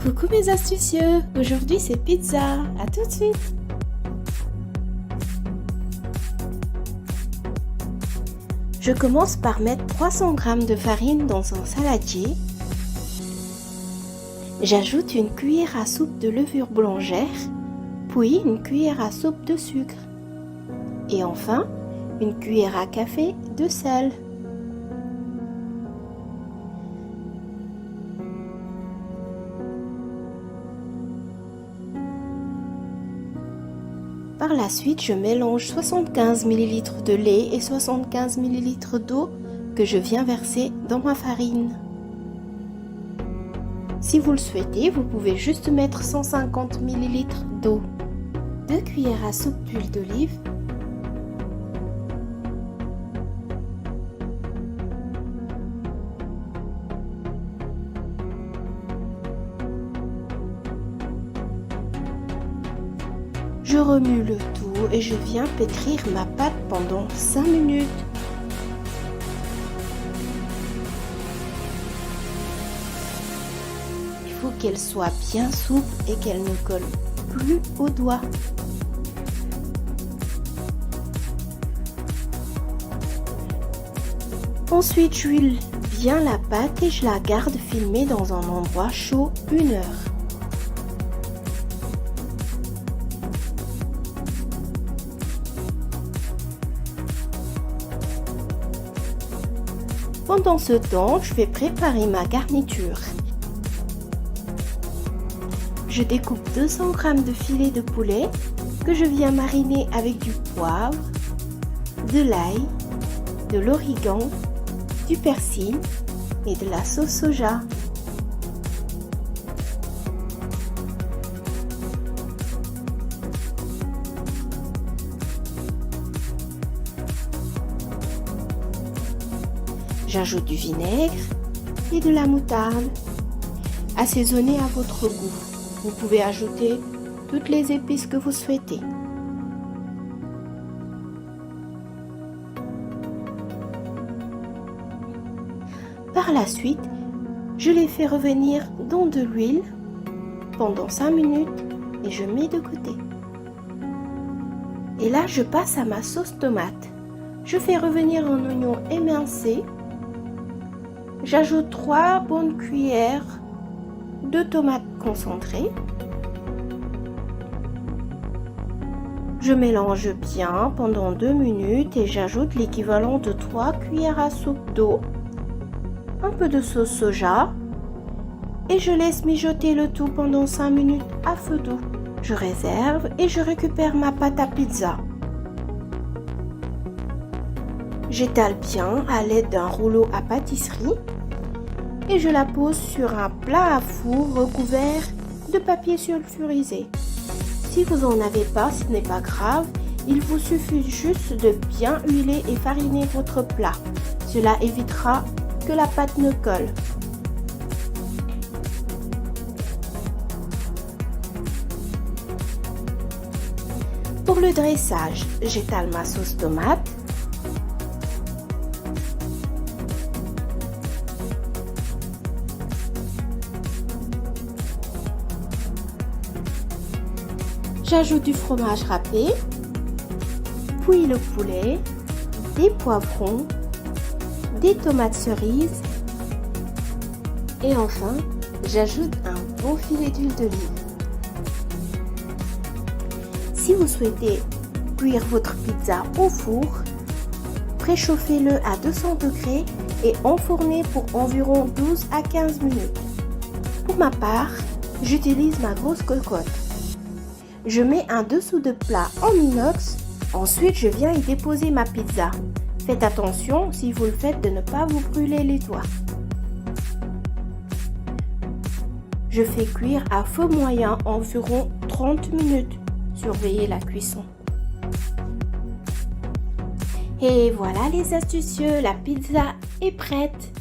Coucou mes astucieux, aujourd'hui c'est pizza, à tout de suite. Je commence par mettre 300 g de farine dans un saladier. J'ajoute une cuillère à soupe de levure boulangère, puis une cuillère à soupe de sucre. Et enfin, une cuillère à café de sel. Par la suite, je mélange 75 ml de lait et 75 ml d'eau que je viens verser dans ma farine. Si vous le souhaitez, vous pouvez juste mettre 150 ml d'eau. 2 cuillères à soupe d'huile d'olive. Je remue le tout et je viens pétrir ma pâte pendant 5 minutes. Il faut qu'elle soit bien souple et qu'elle ne colle plus aux doigts. Ensuite, j'huile bien la pâte et je la garde filmée dans un endroit chaud 1 heure. Pendant ce temps, je vais préparer ma garniture. Je découpe 200 g de filet de poulet que je viens mariner avec du poivre, de l'ail, de l'origan, du persil et de la sauce soja. J'ajoute du vinaigre et de la moutarde. Assaisonnez à votre goût. Vous pouvez ajouter toutes les épices que vous souhaitez. Par la suite, je les fais revenir dans de l'huile pendant 5 minutes et je mets de côté. Et là, je passe à ma sauce tomate. Je fais revenir un oignon émincé. J'ajoute 3 bonnes cuillères de tomates concentrées. Je mélange bien pendant 2 minutes et j'ajoute l'équivalent de 3 cuillères à soupe d'eau, un peu de sauce soja et je laisse mijoter le tout pendant 5 minutes à feu doux. Je réserve et je récupère ma pâte à pizza. J'étale bien à l'aide d'un rouleau à pâtisserie et je la pose sur un plat à four recouvert de papier sulfurisé. Si vous n'en avez pas, ce n'est pas grave, il vous suffit juste de bien huiler et fariner votre plat. Cela évitera que la pâte ne colle. Pour le dressage, j'étale ma sauce tomate. J'ajoute du fromage râpé, puis le poulet, des poivrons, des tomates cerises et enfin, j'ajoute un bon filet d'huile d'olive. Si vous souhaitez cuire votre pizza au four, préchauffez-le à 200 degrés et enfournez pour environ 12 à 15 minutes. Pour ma part, j'utilise ma grosse cocotte. Je mets un dessous de plat en inox, ensuite je viens y déposer ma pizza. Faites attention si vous le faites de ne pas vous brûler les doigts. Je fais cuire à feu moyen environ 30 minutes. Surveillez la cuisson. Et voilà les astucieux, la pizza est prête.